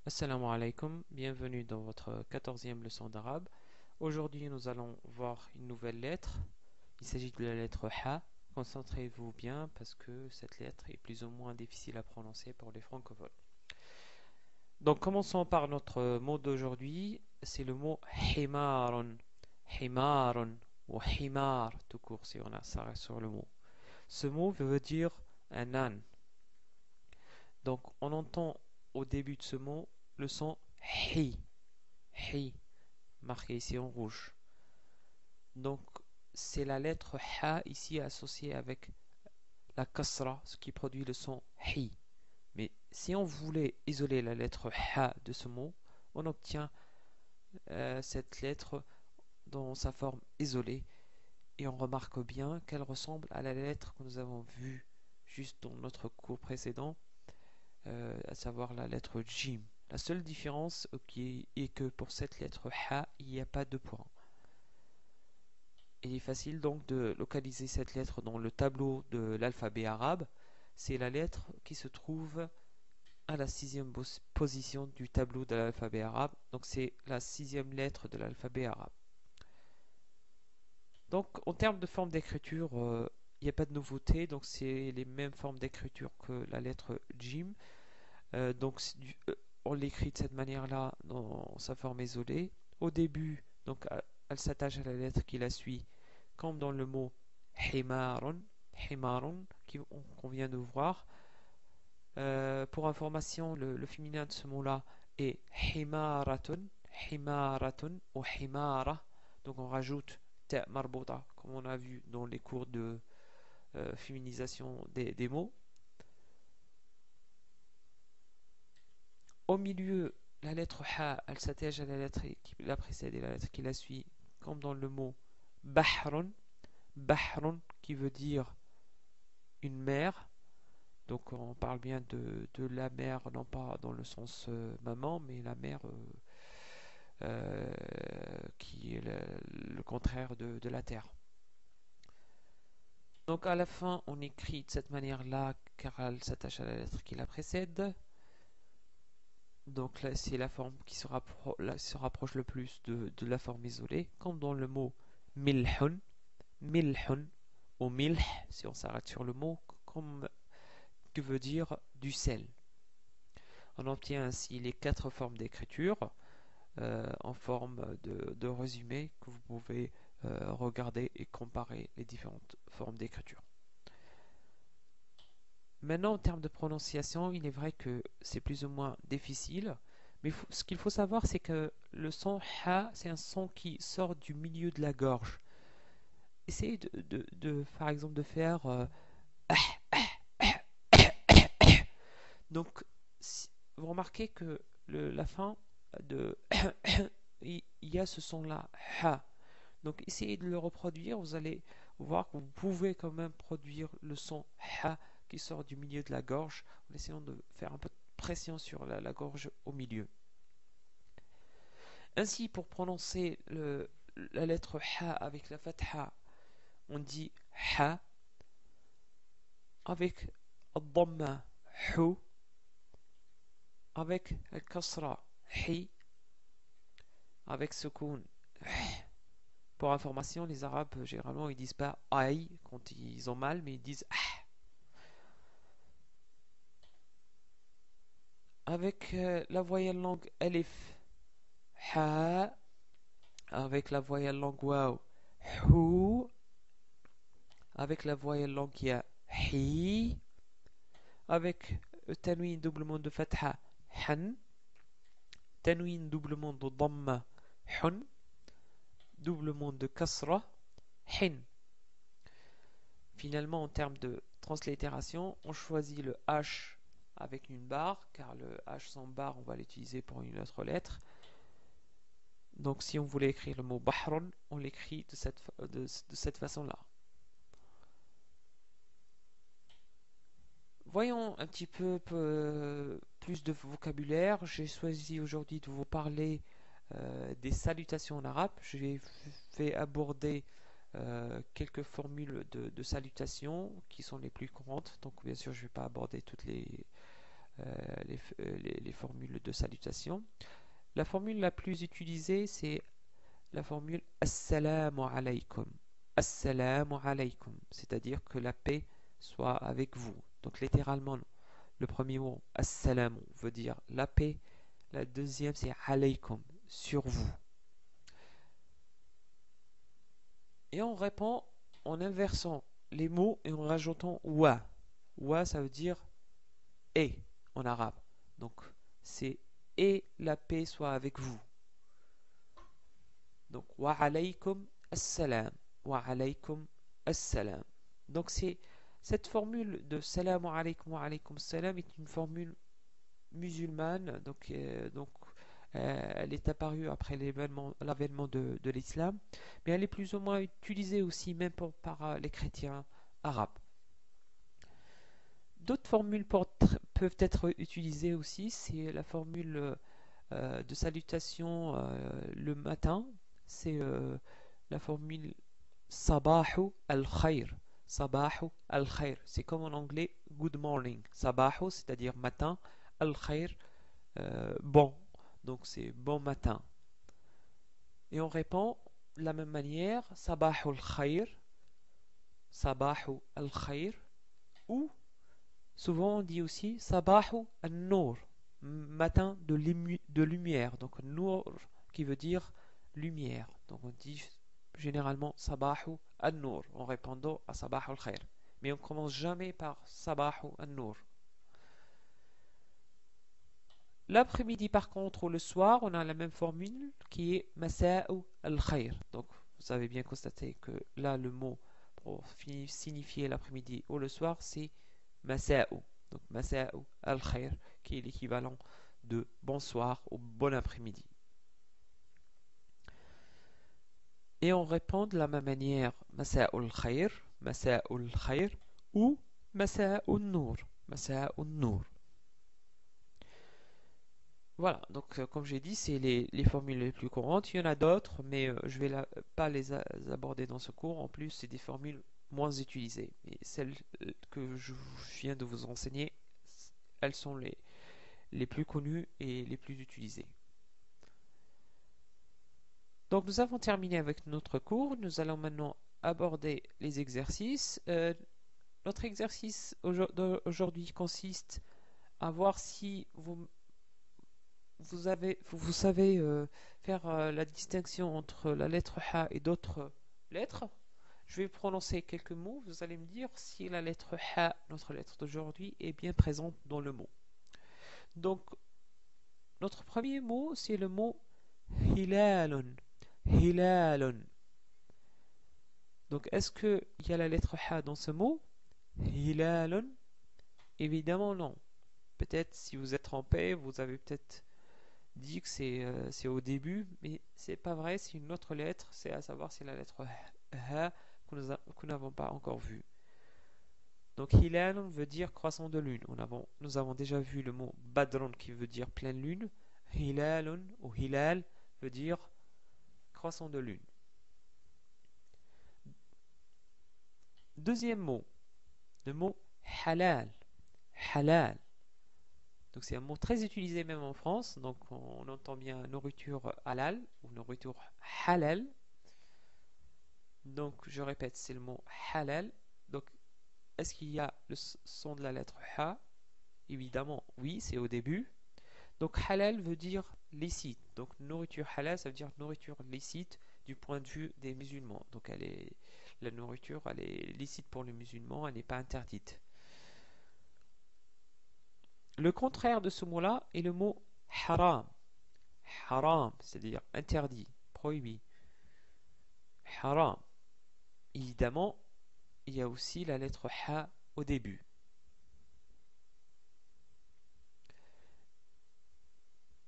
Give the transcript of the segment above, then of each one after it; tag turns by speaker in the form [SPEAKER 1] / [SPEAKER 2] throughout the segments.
[SPEAKER 1] Assalamu alaikum, bienvenue dans votre 14e leçon d'arabe. Aujourd'hui, nous allons voir une nouvelle lettre. Il s'agit de la lettre Ha. Concentrez-vous bien parce que cette lettre est plus ou moins difficile à prononcer pour les francophones. Donc, commençons par notre mot d'aujourd'hui. C'est le mot himarun. Himarun ou himar, tout court si on s'arrête sur le mot. Ce mot veut dire un âne. Donc, on entend au début de ce mot le son hi. Hi, marqué ici en rouge. Donc, c'est la lettre Ha ici associée avec la kasra, ce qui produit le son Hi. Mais si on voulait isoler la lettre Ha de ce mot, on obtient cette lettre dans sa forme isolée. Et on remarque bien qu'elle ressemble à la lettre que nous avons vue juste dans notre cours précédent, à savoir la lettre Jim. La seule différence est que pour cette lettre Ha, il n'y a pas de point. Il est facile donc de localiser cette lettre dans le tableau de l'alphabet arabe. C'est la lettre qui se trouve à la 6e position du tableau de l'alphabet arabe. Donc c'est la 6e lettre de l'alphabet arabe. Donc en termes de forme d'écriture, il n'y a pas de nouveauté. Donc c'est les mêmes formes d'écriture que la lettre Jim. Donc on l'écrit de cette manière-là dans sa forme isolée. Au début, donc elle s'attache à la lettre qui la suit, comme dans le mot himarun, himarun qu'on vient de voir. Pour information, le féminin de ce mot-là est himaratun, himaratun ou himara. Donc on rajoute ta marbota, comme on a vu dans les cours de féminisation des mots. Au milieu, la lettre Ha, elle s'attache à la lettre qui la précède et la lettre qui la suit, comme dans le mot bahrun, bahrun qui veut dire une mer. Donc on parle bien de la mer, non pas dans le sens maman, mais la mer qui est le contraire de la terre. Donc à la fin, on écrit de cette manière-là, car elle s'attache à la lettre qui la précède. Donc là, c'est la forme qui se rapproche le plus de la forme isolée, comme dans le mot milhun, milhun, ou milh, si on s'arrête sur le mot, comme que veut dire du sel. On obtient ainsi les 4 formes d'écriture en forme de résumé que vous pouvez regarder et comparer les différentes formes d'écriture. Maintenant, en termes de prononciation, il est vrai que c'est plus ou moins difficile, mais ce qu'il faut savoir, c'est que le son ha, c'est un son qui sort du milieu de la gorge. Essayez par exemple, de faire donc, vous remarquez que la fin de il y a ce son-là, ha. Donc, essayez de le reproduire. Vous allez voir que vous pouvez quand même produire le son ha qui sort du milieu de la gorge en essayant de faire un peu de pression sur la gorge au milieu. Ainsi, pour prononcer la lettre ha avec la fatha, on dit ha, avec al-dhamma hu, avec al-kasra hi, avec sukoun. Pour information, les Arabes généralement ils disent pas aïe quand ils ont mal, mais ils disent ah. Avec la voyelle langue alif, ha, avec la voyelle langue waw, hu, avec la voyelle langue ya, hi, avec tanwin doublement de fatha, han, tanwin doublement de dhamma, hun, doublement de kasra, hin. Finalement, en termes de translittération, on choisit le H avec une barre, car le H sans barre, on va l'utiliser pour une autre lettre. Donc, si on voulait écrire le mot Bahron, on l'écrit de cette façon-là. Voyons un petit peu plus de vocabulaire. J'ai choisi aujourd'hui de vous parler des salutations en arabe. Je vais aborder quelques formules de salutations qui sont les plus courantes. Donc bien sûr, je ne vais pas aborder toutes les formules de salutation. La formule la plus utilisée, c'est la formule Assalamu alaykum. Assalamu alaykum, c'est-à-dire que la paix soit avec vous. Donc littéralement, le premier mot, Assalamu, veut dire la paix. La deuxième, c'est alaykum, sur vous. Et on répond en inversant les mots et en rajoutant wa. Wa, ça veut dire et en arabe. Donc c'est et la paix soit avec vous. Donc wa alaykum assalam. Wa alaykum assalam. Donc c'est cette formule de salam alaykum wa alaykum salam est une formule musulmane. Donc elle est apparue après l'avènement de l'islam, mais elle est plus ou moins utilisée aussi même par les chrétiens arabes. D'autres formules peuvent être utilisées aussi, c'est la formule de salutation le matin, c'est la formule Sabahu al-Khair. Sabahu al-Khair, c'est comme en anglais good morning. Sabahu, c'est-à-dire matin, al-Khair, bon. Donc c'est bon matin. Et on répond de la même manière, Sabahu al-Khair, Sabahu al-Khair, ou souvent on dit aussi Sabahu al-Nour, matin de lumière. Donc Nour qui veut dire lumière. Donc on dit généralement Sabahu al-Nour en répondant à Sabahu al-Khair. Mais on commence jamais par Sabahu al-Nour. L'après-midi par contre ou le soir, on a la même formule qui est Masa'u al-Khair. Donc vous avez bien constaté que là le mot pour signifier l'après-midi ou le soir c'est Masa'u. Donc Masa'u al-Khair qui est l'équivalent de bonsoir ou bon après-midi. Et on répond de la même manière Masa'u al-Khair, Masa'u al-Khair ou Masa'u al-Nour, Masa'u al-Nour. Voilà, donc comme j'ai dit, c'est les formules les plus courantes. Il y en a d'autres, mais je ne vais pas les aborder dans ce cours. En plus, c'est des formules moins utilisées. Et celles que je viens de vous enseigner, elles sont les plus connues et les plus utilisées. Donc nous avons terminé avec notre cours. Nous allons maintenant aborder les exercices. Notre exercice aujourd'hui consiste à voir si vous savez faire la distinction entre la lettre Ha et d'autres lettres. Je vais prononcer quelques mots. Vous allez me dire si la lettre Ha, notre lettre d'aujourd'hui, est bien présente dans le mot. Donc, notre premier mot, c'est le mot Hilalun. Hilalun. Donc, est-ce qu'il y a la lettre Ha dans ce mot? Hilalun? Évidemment non. Peut-être si vous êtes trompé, vous avez peut-être dit que c'est au début, mais c'est pas vrai, c'est une autre lettre, c'est à savoir c'est la lettre Ha que nous n'avons pas encore vue. Donc Hilal veut dire croissant de lune. Nous avons déjà vu le mot Badron qui veut dire pleine lune. Hilalun ou Hilal veut dire croissant de lune. Deuxième mot, le mot halal. Halal. Donc c'est un mot très utilisé même en France. Donc on entend bien nourriture halal ou nourriture halal. Donc je répète, c'est le mot halal. Donc est-ce qu'il y a le son de la lettre Ha? Évidemment, oui, c'est au début. Donc halal veut dire licite. Donc nourriture halal, ça veut dire nourriture licite du point de vue des musulmans. Donc la nourriture, elle est licite pour les musulmans, elle n'est pas interdite. Le contraire de ce mot-là est le mot haram. Haram, c'est-à-dire interdit, prohibé. Haram. Évidemment, il y a aussi la lettre Ha au début.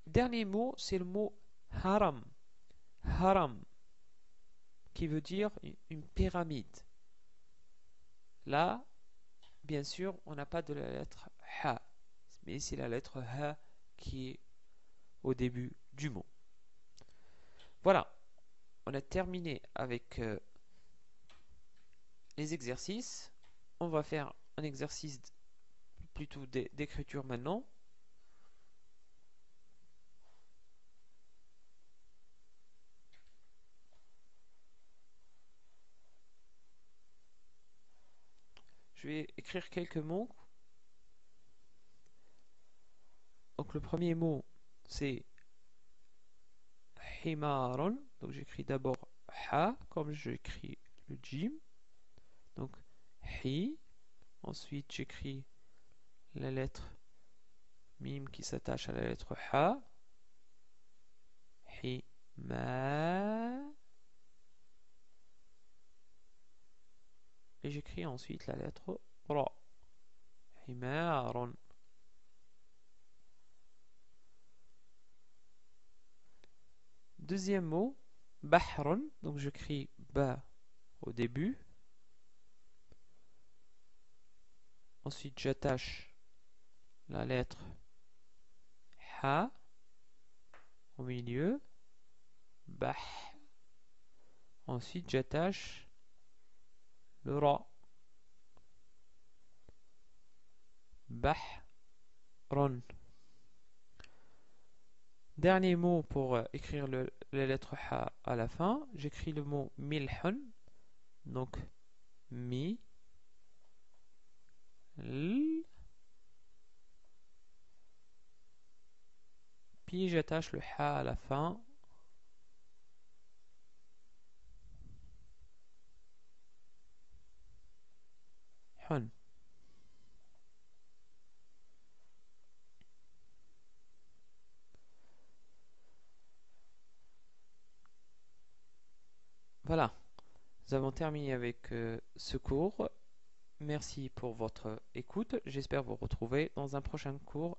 [SPEAKER 1] Dernier mot, c'est le mot haram. Haram, qui veut dire une pyramide. Là, bien sûr, on n'a pas de la lettre Ha, mais c'est la lettre Ha qui est au début du mot. Voilà, on a terminé avec les exercices. On va faire un exercice plutôt d'écriture maintenant. je vais écrire quelques mots. Donc le premier mot c'est himarun. Donc j'écris d'abord ha comme j'écris le jim. Donc hi. Ensuite j'écris la lettre mim qui s'attache à la lettre ha. Hima. Et j'écris ensuite la lettre ra. Himarun. Deuxième mot, bahrun. Donc j'écris ba au début. Ensuite j'attache la lettre ha au milieu. Bah. Ensuite j'attache le ra. Bahrun. Dernier mot pour écrire la lettre ha à la fin. J'écris le mot milhun. Donc mi. L. Puis j'attache le ha à la fin. Hun. Voilà, nous avons terminé avec ce cours. Merci pour votre écoute. J'espère vous retrouver dans un prochain cours.